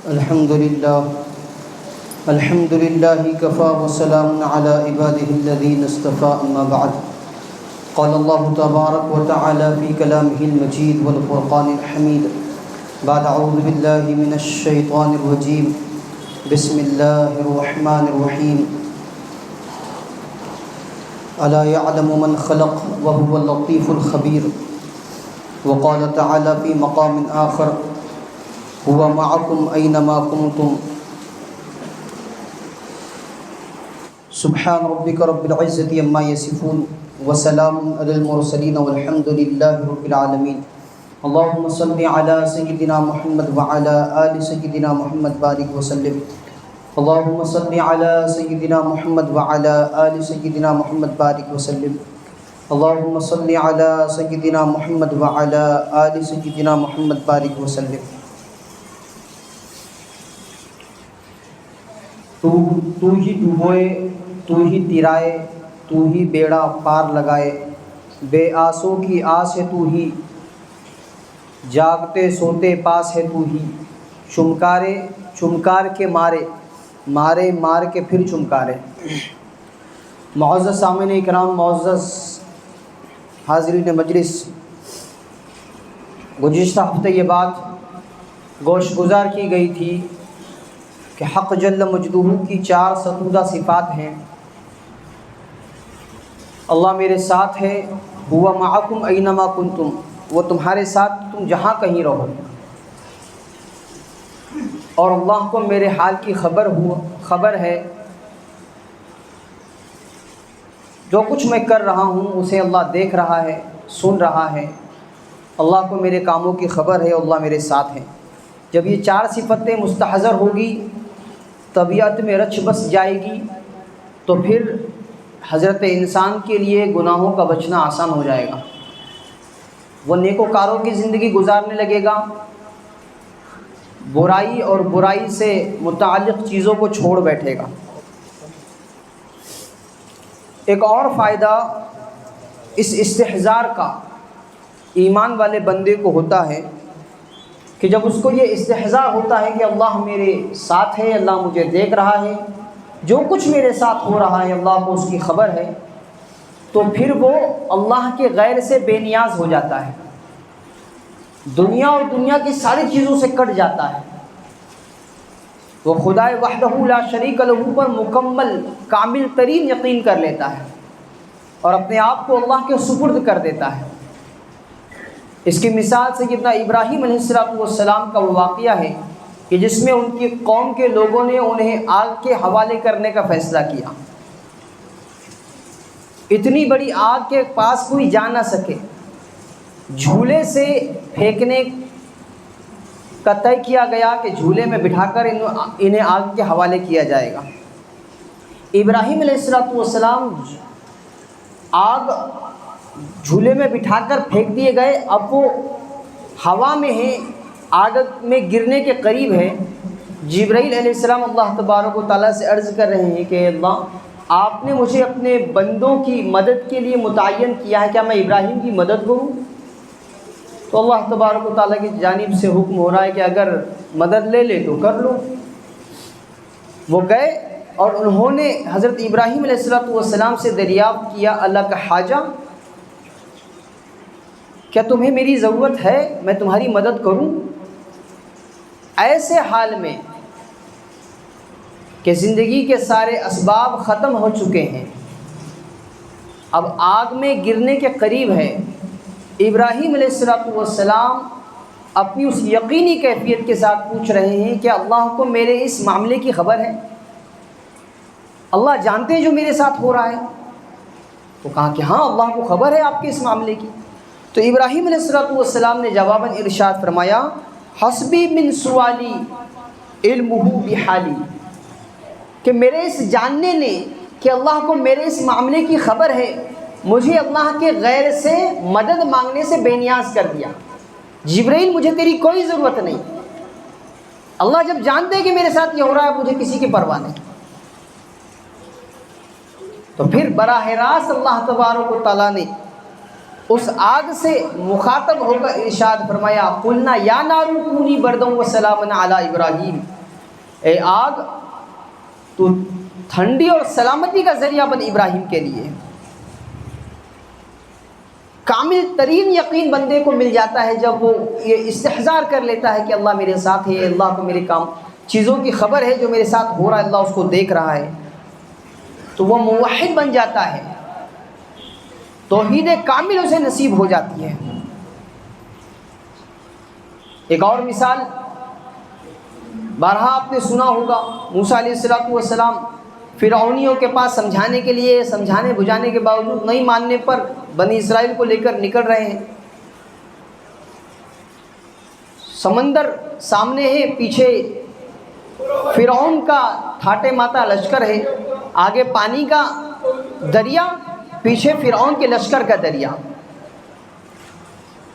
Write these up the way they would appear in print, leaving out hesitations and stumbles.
الحمد لله كفى وسلام على عباده الذين اصطفى أما بعد قال الله تبارك وتعالى في كلامه المجيد والفرقان الحميد بعد أعوذ بالله من الشيطان الرجيم بسم الله الرحمن الرحيم ألا يعلم من خلق وهو اللطيف الخبير وقال تعالى في مقام آخر هو معكم أينما كنتم سبحان ربك رب العزة عما يصفون وسلام على المرسلين والحمد لله رب العالمين اللهم صل على سيدنا محمد وعلى آل سيدنا محمد بارك وسلم اللهم صل على سيدنا محمد وعلى آل سيدنا محمد بارك وسلم اللهم صل على سيدنا محمد وعلى آل سيدنا محمد بارك وسلم تو ہی ڈوبوئے تو ہی تیرائے تو ہی بیڑا پار لگائے بے آسوں کی آس ہے تو ہی جاگتے سوتے پاس ہے تو ہی چمکار کے مارے مار کے پھر چمکارے۔ معزز سامعین اکرام، معزز حاضرین مجلس، گزشتہ ہفتے یہ بات گوش گزار کی گئی تھی کہ حق جل مجدہ کی 4 ستودہ صفات ہیں۔ اللہ میرے ساتھ ہے، ہوا معکم اینما کنتم، وہ تمہارے ساتھ تم جہاں کہیں رہو، اور اللہ کو میرے حال کی خبر ہے، جو کچھ میں کر رہا ہوں اسے اللہ دیکھ رہا ہے، سن رہا ہے، اللہ کو میرے کاموں کی خبر ہے، اللہ میرے ساتھ ہے۔ جب یہ 4 صفتیں مستحضر ہوگی، طبیعت میں رچ بس جائے گی، تو پھر حضرت انسان کے لیے گناہوں کا بچنا آسان ہو جائے گا، وہ نیکوکاروں کی زندگی گزارنے لگے گا، برائی اور برائی سے متعلق چیزوں کو چھوڑ بیٹھے گا۔ ایک اور فائدہ اس استحضار کا ایمان والے بندے کو ہوتا ہے کہ جب اس کو یہ استحضار ہوتا ہے کہ اللہ میرے ساتھ ہے، اللہ مجھے دیکھ رہا ہے، جو کچھ میرے ساتھ ہو رہا ہے اللہ کو اس کی خبر ہے، تو پھر وہ اللہ کے غیر سے بے نیاز ہو جاتا ہے، دنیا اور دنیا کی ساری چیزوں سے کٹ جاتا ہے، وہ خدائے وحدہ لا شریک لہ پر مکمل کامل ترین یقین کر لیتا ہے اور اپنے آپ کو اللہ کے سپرد کر دیتا ہے۔ اس کی مثال سیدنا ابراہیم علیہ السلام کا وہ واقعہ ہے کہ جس میں ان کی قوم کے لوگوں نے انہیں آگ کے حوالے کرنے کا فیصلہ کیا۔ اتنی بڑی آگ کے پاس کوئی جا نہ سکے، جھولے سے پھینکنے کا طے کیا گیا کہ جھولے میں بٹھا کر انہیں آگ کے حوالے کیا جائے گا۔ ابراہیم علیہ السلام آگ جھولے میں بٹھا کر پھینک دیے گئے، اب وہ ہوا میں ہے، آگ میں گرنے کے قریب ہے۔ جبرائیل علیہ السلام اللہ تبارک و تعالیٰ سے عرض کر رہے ہیں کہ اللہ، آپ نے مجھے اپنے بندوں کی مدد کے لیے متعین کیا ہے، کیا میں ابراہیم کی مدد کروں؟ تو اللہ تبارک و تعالیٰ کی جانب سے حکم ہو رہا ہے کہ اگر مدد لے لے تو کر لو۔ وہ گئے اور انہوں نے حضرت ابراہیم علیہ السلام سے دریافت کیا، اللہ کا حاجہ، کیا تمہیں میری ضرورت ہے، میں تمہاری مدد کروں؟ ایسے حال میں کہ زندگی کے سارے اسباب ختم ہو چکے ہیں، اب آگ میں گرنے کے قریب ہے، ابراہیم علیہ السلام اپنی اس یقینی کیفیت کے ساتھ پوچھ رہے ہیں کہ اللہ کو میرے اس معاملے کی خبر ہے، اللہ جانتے ہیں جو میرے ساتھ ہو رہا ہے؟ تو کہا کہ ہاں، اللہ کو خبر ہے آپ کے اس معاملے کی۔ تو ابراہیم علیہ السلام نے جواباً ارشاد فرمایا، حسبی من سوالی علمہ بحالی، کہ میرے اس جاننے نے کہ اللہ کو میرے اس معاملے کی خبر ہے، مجھے اللہ کے غیر سے مدد مانگنے سے بے نیاز کر دیا۔ جبرائیل، مجھے تیری کوئی ضرورت نہیں، اللہ جب جانتے ہیں کہ میرے ساتھ یہ ہو رہا ہے، مجھے کسی کی پرواہ نہیں۔ تو پھر براہ راست اللہ تبارک و تعالیٰ نے اس آگ سے مخاطب ہو کر ارشاد فرمایا قلنا یا نار کونی بردًا وسلاما علی ابراہیم، اے آگ تو ٹھنڈی اور سلامتی کا ذریعہ بن ابراہیم کے لیے۔ کامل ترین یقین بندے کو مل جاتا ہے جب وہ یہ استحضار کر لیتا ہے کہ اللہ میرے ساتھ ہے، اللہ کو میرے کام چیزوں کی خبر ہے، جو میرے ساتھ ہو رہا ہے اللہ اس کو دیکھ رہا ہے، تو وہ موحد بن جاتا ہے، توحید کامل اسے نصیب ہو جاتی ہے۔ ایک اور مثال بارہا آپ نے سنا ہوگا، موسیٰ علیہ السلام فرعونیوں کے پاس سمجھانے کے لیے، سمجھانے بجھانے کے باوجود نہیں ماننے پر بنی اسرائیل کو لے کر نکل رہے ہیں۔ سمندر سامنے ہے، پیچھے فرعون کا ٹھاٹے ماتا لشکر ہے، آگے پانی کا دریا، پیچھے فرعون کے لشکر کا دریا۔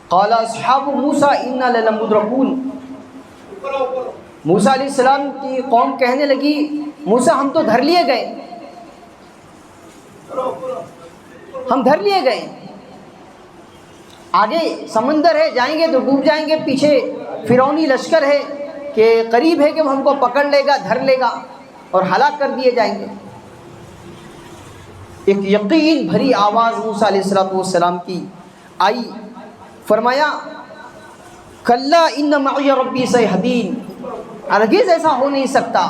قال اصحاب موسیٰ انا لمدرکون، موسیٰ علیہ السلام کی قوم کہنے لگی موسیٰ ہم تو دھر لیے گئے، ہم دھر لیے گئے، آگے سمندر ہے جائیں گے تو ڈوب جائیں گے، پیچھے فرعونی لشکر ہے کہ قریب ہے کہ وہ ہم کو پکڑ لے گا، دھر لے گا اور ہلاک کر دیے جائیں گے۔ ایک یقین بھری آواز موسیٰ علیہ السلام کی آئی، فرمایا کلا ان معی ربی سیہدین، ہرگز ایسا ہو نہیں سکتا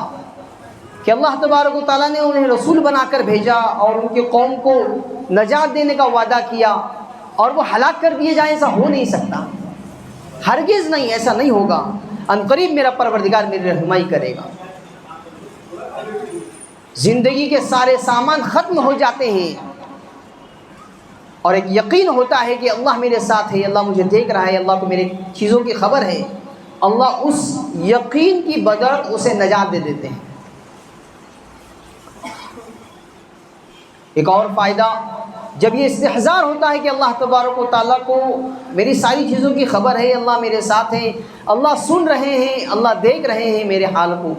کہ اللہ تبارک و تعالیٰ نے انہیں رسول بنا کر بھیجا اور ان کی قوم کو نجات دینے کا وعدہ کیا اور وہ ہلاک کر دیے جائیں، ایسا ہو نہیں سکتا، ہرگز نہیں، ایسا نہیں ہوگا، ان قریب میرا پروردگار میری رہنمائی کرے گا۔ زندگی کے سارے سامان ختم ہو جاتے ہیں اور ایک یقین ہوتا ہے کہ اللہ میرے ساتھ ہے، اللہ مجھے دیکھ رہا ہے، اللہ کو میرے چیزوں کی خبر ہے، اللہ اس یقین کی بدولت اسے نجات دے دیتے ہیں۔ ایک اور فائدہ، جب یہ استحضار ہوتا ہے کہ اللہ تبارک و تعالیٰ کو میری ساری چیزوں کی خبر ہے، اللہ میرے ساتھ ہے، اللہ سن رہے ہیں، اللہ دیکھ رہے ہیں میرے حال کو،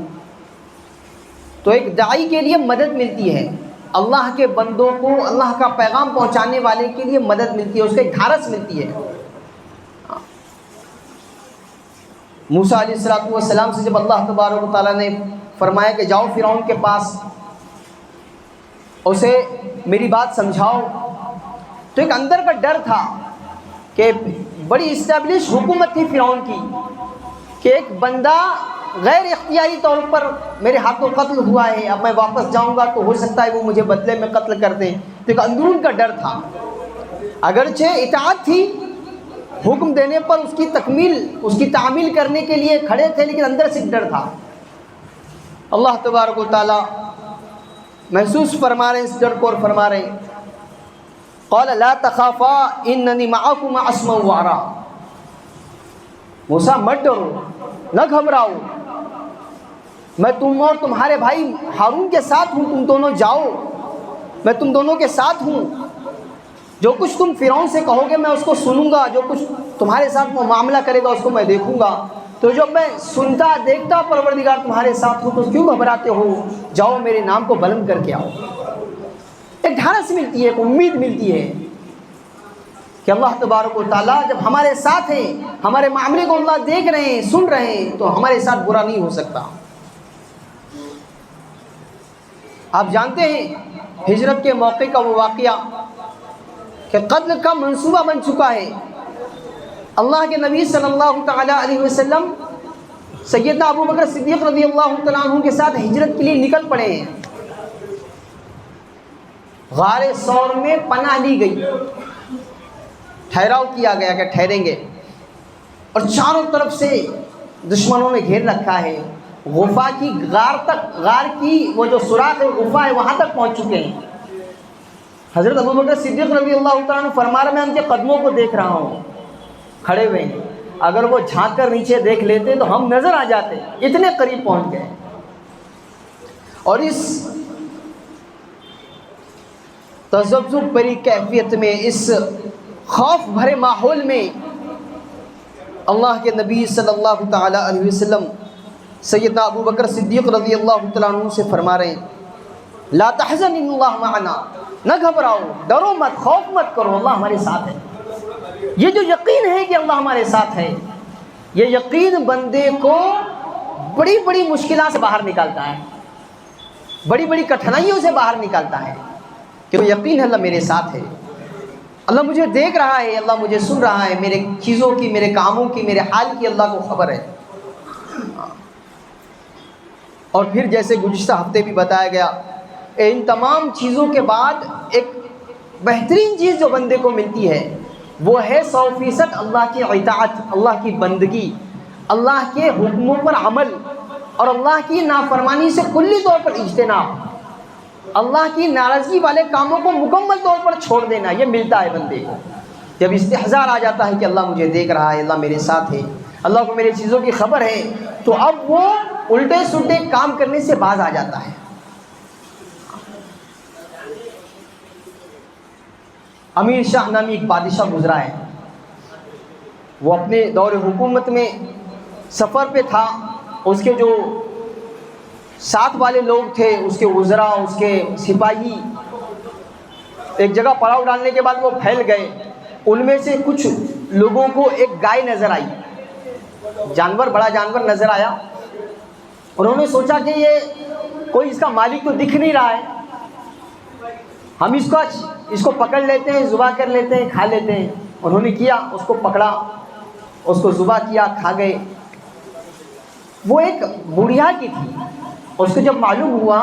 تو ایک داعی کے لیے مدد ملتی ہے، اللہ کے بندوں کو اللہ کا پیغام پہنچانے والے کے لیے مدد ملتی ہے، اس کو ایک دھارس ملتی ہے۔ موسیٰ علیہ السلام سے جب اللہ تبارک و تعالیٰ نے فرمایا کہ جاؤ فرعون کے پاس، اسے میری بات سمجھاؤ، تو ایک اندر کا ڈر تھا کہ بڑی اسٹیبلش حکومت تھی فرعون کی کہ ایک بندہ غیر اختیاری طور پر میرے ہاتھوں قتل ہوا ہے، اب میں واپس جاؤں گا تو ہو سکتا ہے وہ مجھے بدلے میں قتل کر دیں، تو ایک اندرون کا ڈر تھا، اگرچہ اطاعت تھی، حکم دینے پر اس کی تکمیل، اس کی تعمیل کرنے کے لیے کھڑے تھے، لیکن اندر سے ڈر تھا۔ اللہ تبارک و تعالیٰ محسوس فرما رہے ہیں اس ڈر کو اور فرما رہے ہیں قال لا تخافا اننی معکما اسمع وارا، موسیٰ مت ڈرو، نہ گھبراؤ، میں تم اور تمہارے بھائی ہارون کے ساتھ ہوں، تم دونوں جاؤ، میں تم دونوں کے ساتھ ہوں، جو کچھ تم فرعون سے کہو گے میں اس کو سنوں گا، جو کچھ تمہارے ساتھ وہ معاملہ کرے گا اس کو میں دیکھوں گا، تو جب میں سنتا دیکھتا پروردگار تمہارے ساتھ ہوں تو کیوں گھبراتے ہو، جاؤ میرے نام کو بلند کر کے آؤ۔ ایک ڈھارس ملتی ہے، ایک امید ملتی ہے کہ اللہ تبارک و تعالیٰ جب ہمارے ساتھ ہیں، ہمارے معاملے کو اللہ دیکھ رہے ہیں، سن رہے ہیں، تو ہمارے ساتھ برا نہیں ہو سکتا۔ آپ جانتے ہیں ہجرت کے موقع کا وہ واقعہ کہ قتل کا منصوبہ بن چکا ہے، اللہ کے نبی صلی اللہ تعالیٰ علیہ وسلم سیدنا ابو بکر صدیق رضی اللہ تعالیٰ عنہ کے ساتھ ہجرت کے لیے نکل پڑے ہیں، غار ثور میں پناہ لی گئی، ٹھہراؤ کیا گیا کہ ٹھہریں گے، اور چاروں طرف سے دشمنوں نے گھیر رکھا ہے، غفا کی غار تک، غار کی وہ جو سوراخ ہے غفا ہے وہاں تک پہنچ چکے ہیں۔ حضرت ابو بکر صدیق رضی اللہ تعالیٰ عنہ فرما رہے میں ان کے قدموں کو دیکھ رہا ہوں کھڑے ہوئے ہیں، اگر وہ جھانک کر نیچے دیکھ لیتے تو ہم نظر آ جاتے، اتنے قریب پہنچ گئے۔ اور اس تذبذب بھری کیفیت میں، اس خوف بھرے ماحول میں اللہ کے نبی صلی اللہ تعالیٰ علیہ وسلم سیدنا ابو بکر صدیق رضی اللہ تعالیٰ عنہ سے فرما رہے ہیں لا تحزن ان اللہ معنا، نہ گھبراؤ، ڈرو مت، خوف مت کرو، اللہ ہمارے ساتھ ہے۔ یہ جو یقین ہے کہ اللہ ہمارے ساتھ ہے، یہ یقین بندے کو بڑی بڑی مشکلات سے باہر نکالتا ہے، بڑی بڑی کٹھنائیوں سے باہر نکالتا ہے، کہ وہ یقین ہے اللہ میرے ساتھ ہے، اللہ مجھے دیکھ رہا ہے، اللہ مجھے سن رہا ہے، میرے چیزوں کی، میرے کاموں کی، میرے حال کی اللہ کو خبر ہے۔ اور پھر جیسے گزشتہ ہفتے بھی بتایا گیا، ان تمام چیزوں کے بعد ایک بہترین چیز جو بندے کو ملتی ہے وہ ہے 100% اللہ کی اطاعت، اللہ کی بندگی، اللہ کے حکموں پر عمل، اور اللہ کی نافرمانی سے کلی طور پر اجتناب، اللہ کی ناراضگی والے کاموں کو مکمل طور پر چھوڑ دینا۔ یہ ملتا ہے بندے کو جب استحضار آ جاتا ہے کہ اللہ مجھے دیکھ رہا ہے، اللہ میرے ساتھ ہے، اللہ کو میری چیزوں کی خبر ہے، تو اب وہ الٹے سلٹے کام کرنے سے باز آ جاتا ہے۔ امیر شاہ نامی ایک بادشاہ گزرا ہے، وہ اپنے دور حکومت میں سفر پہ تھا، اس کے جو ساتھ والے لوگ تھے، اس کے وزراء، اس کے سپاہی، ایک جگہ پڑاؤ ڈالنے کے بعد وہ پھیل گئے۔ ان میں سے کچھ لوگوں کو ایک گائے نظر آئی، جانور، بڑا جانور نظر آیا۔ انہوں نے سوچا کہ یہ کوئی اس کا مالک تو دکھ نہیں رہا ہے، ہم اس کو پکڑ لیتے ہیں، ذبح کر لیتے ہیں، کھا لیتے ہیں۔ انہوں نے کیا، اس کو پکڑا، اس کو ذبح کیا، کھا گئے۔ وہ ایک بڑھیا کی تھی، اس کو جب معلوم ہوا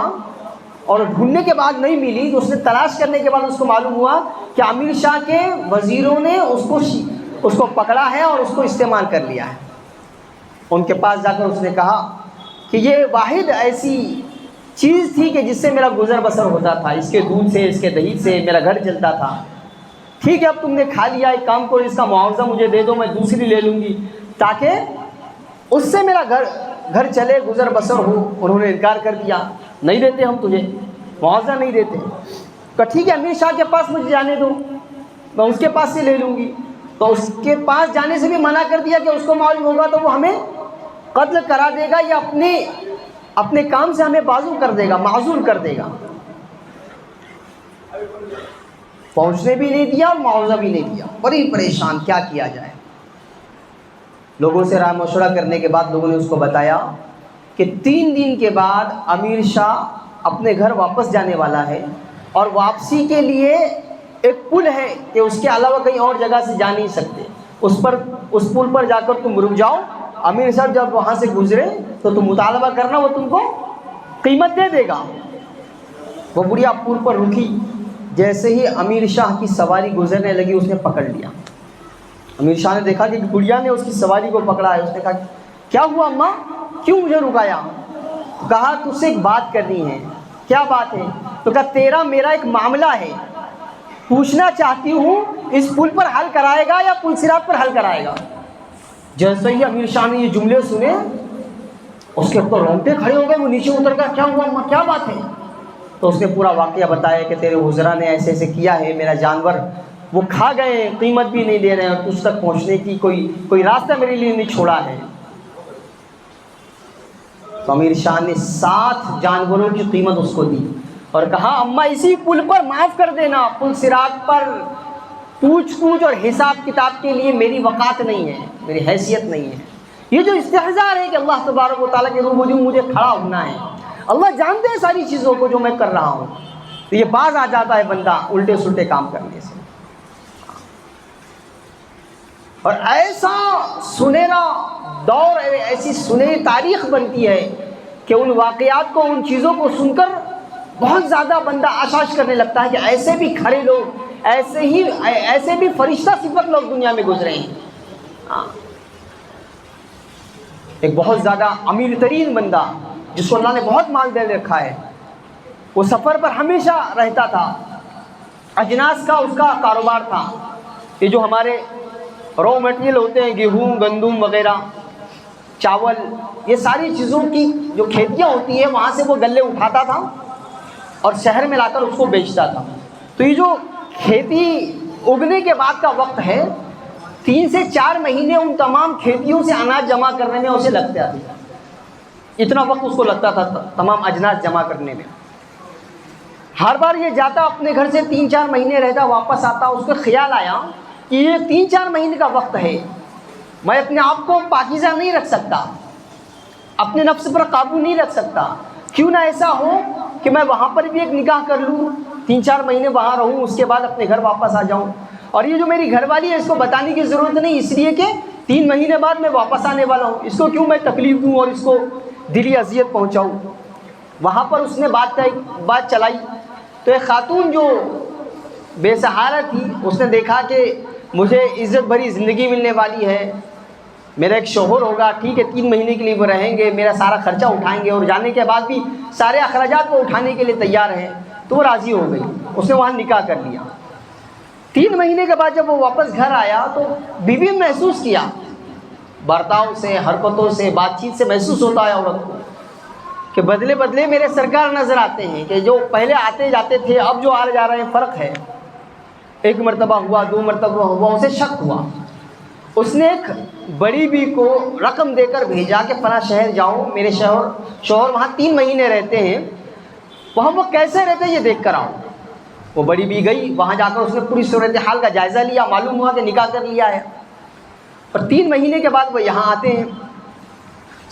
اور ڈھونڈنے کے بعد نہیں ملی تو اس نے تلاش کرنے کے بعد اس کو معلوم ہوا کہ امیر شاہ کے وزیروں نے اس کو پکڑا ہے اور اس کو استعمال کر لیا ہے۔ ان کے پاس جا کر اس نے کہا کہ یہ واحد ایسی چیز تھی کہ جس سے میرا گزر بسر ہوتا تھا، اس کے دودھ سے، اس کے دہی سے میرا گھر چلتا تھا۔ ٹھیک ہے، اب تم نے کھا لیا، ایک کام کرو، اس کا معاوضہ مجھے دے دو، میں دوسری لے لوں گی تاکہ اس سے میرا گھر چلے، گزر بسر ہو۔ انہوں نے انکار کر دیا، نہیں دیتے ہم تجھے معاوضہ، نہیں دیتے۔ کہا ٹھیک ہے، امیر شاہ کے پاس مجھے جانے دو، میں اس کے پاس سے لے لوں گی۔ تو اس کے پاس جانے سے بھی منع کر دیا کہ اس کو معلوم ہوگا تو وہ ہمیں قتل کرا دے گا یا اپنے کام سے ہمیں بازو کر دے گا، معزول کر دے گا۔ پہنچنے بھی نہیں دیا اور معاوضہ بھی نہیں دیا، بڑی پریشان، کیا کیا جائے۔ لوگوں سے رائے مشورہ کرنے کے بعد لوگوں نے اس کو بتایا کہ 3 دن کے بعد امیر شاہ اپنے گھر واپس جانے والا ہے، اور واپسی کے لیے ایک پل ہے کہ اس کے علاوہ کہیں اور جگہ سے جا نہیں سکتے، اس پل پر جا کر تم رک جاؤ، امیر صاحب جب وہاں سے گزرے تو تم مطالبہ کرنا، وہ تم کو قیمت دے دے گا۔ وہ بڑھیا پل پر رکی، جیسے ہی امیر شاہ کی سواری گزرنے لگی اس نے پکڑ لیا۔ امیر شاہ نے دیکھا کہ بڑھیا نے اس کی سواری کو پکڑا ہے۔ اس نے کہا کیا ہوا اماں، کیوں مجھے رکایا؟ تو کہا تجھ سے ایک بات کرنی ہے۔ کیا بات ہے؟ تو کہا تیرا میرا ایک معاملہ ہے، پوچھنا چاہتی ہوں اس پل پر حل کرائے گا یا پل صراط پر حل کرائے گا؟ جیسے ہی امیر شاہ نے یہ جملے سنے اس کے تو رونگٹے کھڑے ہو گئے، وہ نیچے اتر گیا۔ کیا ہوا اماں، کیا بات ہے؟ تو اس نے پورا واقعہ بتایا کہ تیرے وزراء نے ایسے ایسے کیا ہے، میرا جانور وہ کھا گئے، قیمت بھی نہیں دے رہے ہیں، تجھ تک پہنچنے کی کوئی راستہ میرے لیے نہیں چھوڑا ہے۔ تو امیر شاہ نے 7 جانوروں کی قیمت اس کو دی اور کہا اماں اسی پل پر معاف کر دینا، پل صراط پر پوچھ اور حساب کتاب کے لیے میری وقات نہیں ہے، میری حیثیت نہیں ہے۔ یہ جو استحضار ہے کہ اللہ تبارک و تعالیٰ کے روبرو مجھے کھڑا ہونا ہے، اللہ جانتے ہیں ساری چیزوں کو جو میں کر رہا ہوں، تو یہ باز آ جاتا ہے بندہ الٹے سلٹے کام کرنے سے۔ اور ایسا سنہرا دور، ایسی سنہری تاریخ بنتی ہے کہ ان واقعات کو، ان چیزوں کو سن کر بہت زیادہ بندہ آشاش کرنے لگتا ہے کہ ایسے بھی کھڑے لوگ، ایسے بھی فرشتہ صفت لوگ دنیا میں گزرے ہیں۔ ایک بہت زیادہ امیر ترین بندہ جس کو اللہ نے بہت مال دے رکھا ہے، وہ سفر پر ہمیشہ رہتا تھا، اجناس کا اس کا کاروبار تھا۔ یہ جو ہمارے رو میٹیریل ہوتے ہیں، گیہوں، گندم وغیرہ، چاول، یہ ساری چیزوں کی جو کھیتیاں ہوتی ہیں وہاں سے وہ گلے اٹھاتا تھا اور شہر میں لا کر اس کو بیچتا تھا۔ تو یہ جو کھیتی اگنے کے بعد کا وقت ہے، 3 سے 4 مہینے ان تمام کھیتیوں سے اناج جمع کرنے میں اسے لگتے تھے، اتنا وقت اس کو لگتا تھا تمام اجناس جمع کرنے میں۔ ہر بار یہ جاتا اپنے گھر سے 3-4 مہینے رہتا، واپس آتا، اس کو خیال آیا کہ یہ 3-4 مہینے کا وقت ہے، میں اپنے آپ کو پاکیزہ نہیں رکھ سکتا، اپنے نفس پر قابو نہیں رکھ سکتا، کیوں نہ ایسا ہو کہ میں وہاں پر بھی ایک نکاح کر لوں، 3-4 مہینے وہاں رہوں، اس کے بعد اپنے گھر واپس آ جاؤں۔ اور یہ جو میری گھر والی ہے اس کو بتانے کی ضرورت نہیں، اس لیے کہ 3 مہینے بعد میں واپس آنے والا ہوں، اس کو کیوں میں تکلیف دوں اور اس کو دلی اذیت پہنچاؤں۔ وہاں پر اس نے بات چلائی تو ایک خاتون جو بے سہارا تھی، اس نے دیکھا کہ مجھے عزت بھری زندگی ملنے والی ہے، میرا ایک شوہر ہوگا، ٹھیک ہے 3 مہینے کے لیے وہ رہیں گے، میرا سارا خرچہ اٹھائیں گے اور جانے کے بعد بھی سارے اخراجات وہ اٹھانے کے لیے تیار ہیں، تو وہ راضی ہو گئی، اس نے وہاں نکاح کر لیا۔ 3 مہینے کے بعد جب وہ واپس گھر آیا تو بیوی نے محسوس کیا، برتاؤ سے، حرکتوں سے، بات چیت سے محسوس ہوتا ہے عورت کو کہ بدلے بدلے میرے سرکار نظر آتے ہیں، کہ جو پہلے آتے جاتے تھے اب جو آ جا رہے ہیں فرق ہے۔ 1 مرتبہ ہوا، 2 مرتبہ ہوا، اسے شک ہوا، اس نے ایک بڑی بی کو رقم دے کر بھیجا کہ فلاں شہر جاؤ، میرے شوہر وہاں 3 مہینے رہتے ہیں، وہاں وہ کیسے رہتے ہیں یہ دیکھ کر آؤ۔ وہ بڑی بی گئی، وہاں جا کر اس نے پوری صورتحال کا جائزہ لیا، معلوم ہوا کہ نکاح کر لیا ہے، اور 3 مہینے کے بعد وہ یہاں آتے ہیں۔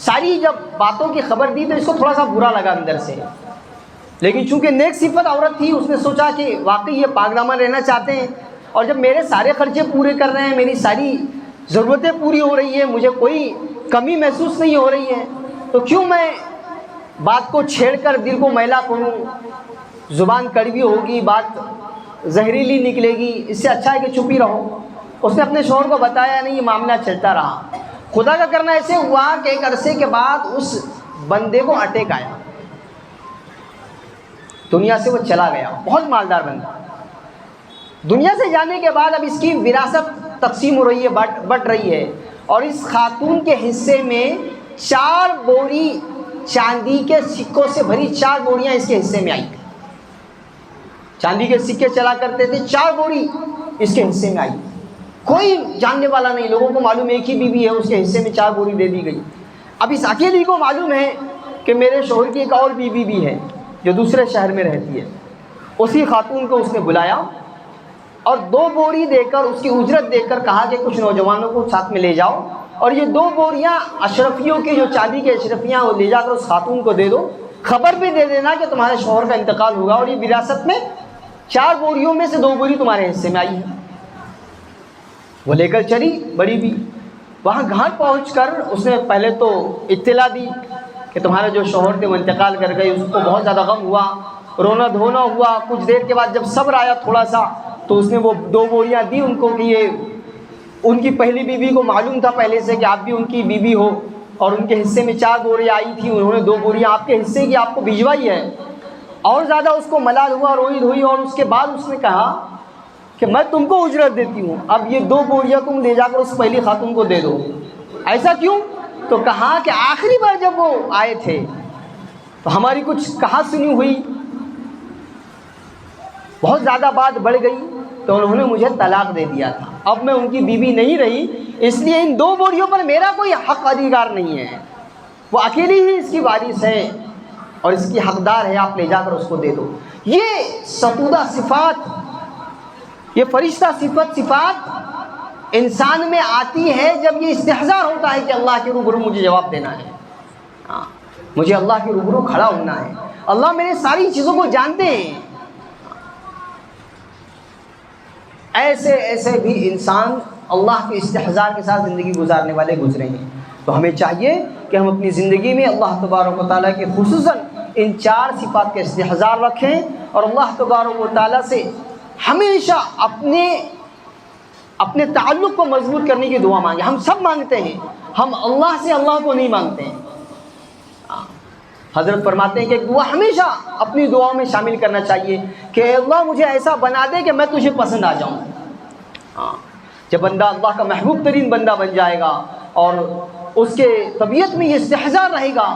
ساری جب باتوں کی خبر دی تو اس کو تھوڑا سا برا لگا اندر سے، لیکن چونکہ نیک صفت عورت تھی، اس نے سوچا کہ واقعی یہ پاک دامن رہنا چاہتے ہیں، اور جب میرے سارے خرچے پورے کر رہے ہیں، میری ساری ضرورتیں پوری ہو رہی ہیں، مجھے کوئی کمی محسوس نہیں ہو رہی ہے، تو کیوں میں بات کو چھیڑ کر دل کو میلا کروں، زبان کڑوی ہوگی، بات زہریلی نکلے گی، اس سے اچھا ہے کہ چپ ہی رہو۔ اس نے اپنے شوہر کو بتایا نہیں، یہ معاملہ چلتا رہا۔ خدا کا کرنا ایسے ہوا کہ ایک عرصے کے بعد اس بندے کو اٹیک آیا، دنیا سے وہ چلا گیا، بہت مالدار بندہ۔ دنیا سے جانے کے بعد اب اس کی وراثت تقسیم ہو رہی ہے، بٹ رہی ہے، اور اس خاتون کے حصے میں 4 بوری چاندی کے سکوں سے بھری 4 بوریاں اس کے حصے میں آئی۔ چاندی کے سکے چلا کرتے تھے، 4 بوری اس کے حصے میں آئی، کوئی جاننے والا نہیں، لوگوں کو معلوم ایک ہی بیوی ہے، اس کے حصے میں 4 بوری دے دی گئی۔ اب اس اکیلی کو معلوم ہے کہ میرے شوہر کی ایک اور بیوی بھی ہے جو دوسرے شہر میں رہتی ہے۔ اسی خاتون کو اس نے بلایا اور 2 بوری دے کر، اس کی اجرت دے کر کہا کہ کچھ نوجوانوں کو ساتھ میں لے جاؤ، اور یہ 2 بوریاں اشرفیوں کی، جو چاندی کے اشرفیاں، وہ لے جا کر اس خاتون کو دے دو، خبر بھی دے دینا کہ تمہارے شوہر کا انتقال ہوگا، اور یہ وراثت میں 4 بوریوں میں سے 2 بوری تمہارے حصے میں آئی ہے۔ وہ لے کر چلی بڑی بھی، وہاں گھر پہنچ کر اس نے پہلے تو اطلاع دی کہ تمہارے جو شوہر تھے وہ انتقال کر گئے۔ اس کو بہت زیادہ غم ہوا، رونا دھونا ہوا۔ کچھ دیر کے بعد جب صبر آیا تھوڑا سا، تو اس نے وہ 2 بوریاں دی ان کو، کہ یہ ان کی پہلی بیوی کو معلوم تھا پہلے سے کہ آپ بھی ان کی بیوی ہو، اور ان کے حصے میں 4 بوریاں آئی تھیں، انہوں نے 2 بوریاں آپ کے حصے کی آپ کو بھجوائی ہے۔ اور زیادہ اس کو ملال ہوا، روئی دھوئی، اور اس کے بعد اس نے کہا کہ میں تم کو اجرت دیتی ہوں، اب یہ 2 بوریاں تم لے جا کر اس پہلی خاتون کو دے دو۔ ایسا کیوں؟ تو کہا کہ آخری بار جب وہ آئے تھے تو ہماری کچھ کہا سنی ہوئی، بہت زیادہ بات بڑھ گئی، تو انہوں نے مجھے طلاق دے دیا تھا، اب میں ان کی بیوی نہیں رہی، اس لیے ان 2 بوریوں پر میرا کوئی حق ادھیکار نہیں ہے، وہ اکیلی ہی اس کی وارث ہے اور اس کی حقدار ہے، آپ لے جا کر اس کو دے دو۔ یہ ستودہ صفات، یہ فرشتہ صفات انسان میں آتی ہے جب یہ استحضار ہوتا ہے کہ اللہ کے روبرو مجھے جواب دینا ہے، مجھے اللہ کے روبرو کھڑا ہونا ہے، اللہ میرے ساری چیزوں کو جانتے ہیں۔ ایسے بھی انسان اللہ کے استحضار کے ساتھ زندگی گزارنے والے گزرے ہیں۔ تو ہمیں چاہیے کہ ہم اپنی زندگی میں اللہ تبارک و تعالیٰ کے خصوصاً ان 4 صفات کا استحضار رکھیں، اور اللہ تبارک و تعالیٰ سے ہمیشہ اپنے تعلق کو مضبوط کرنے کی دعا مانگیں۔ ہم سب مانگتے ہیں، ہم اللہ سے اللہ کو نہیں مانگتے ہیں۔ حضرت فرماتے ہیں کہ ایک دعا ہمیشہ اپنی دعاؤں میں شامل کرنا چاہیے کہ اے اللہ مجھے ایسا بنا دے کہ میں تجھے پسند آ جاؤں۔ جب بندہ اللہ کا محبوب ترین بندہ بن جائے گا اور اس کے طبیعت میں یہ استحضار رہے گا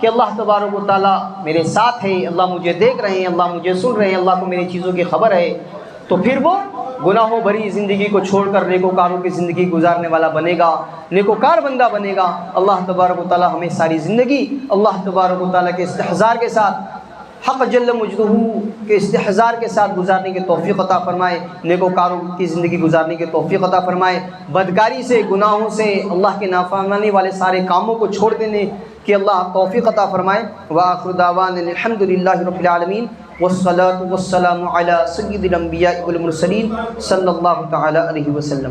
کہ اللہ تبارک و تعالیٰ میرے ساتھ ہے، اللہ مجھے دیکھ رہے ہیں، اللہ مجھے سن رہے ہیں، اللہ کو میری چیزوں کی خبر ہے، تو پھر وہ گناہوں بھری زندگی کو چھوڑ کر نیکوکاروں کی زندگی گزارنے والا بنے گا، نیکوکار بندہ بنے گا۔ اللہ تبارک و تعالیٰ ہمیں ساری زندگی اللہ تبارک و تعالیٰ کے استحضار کے ساتھ حق جل مجدہ کے استحضار کے ساتھ گزارنے کی توفیق عطا فرمائے، نیکوکاروں کی زندگی گزارنے کی توفیق عطا فرمائے، بدکاری سے، گناہوں سے، اللہ کے نافرمانی والے سارے کاموں کو چھوڑ دینے کی اللہ توفیق عطا فرمائے۔ وآخر دعوانا الحمد للہ رب العالمین، والصلاة والسلام علی سید الانبیاء والمرسلین صلی اللہ تعالی علیہ وسلم۔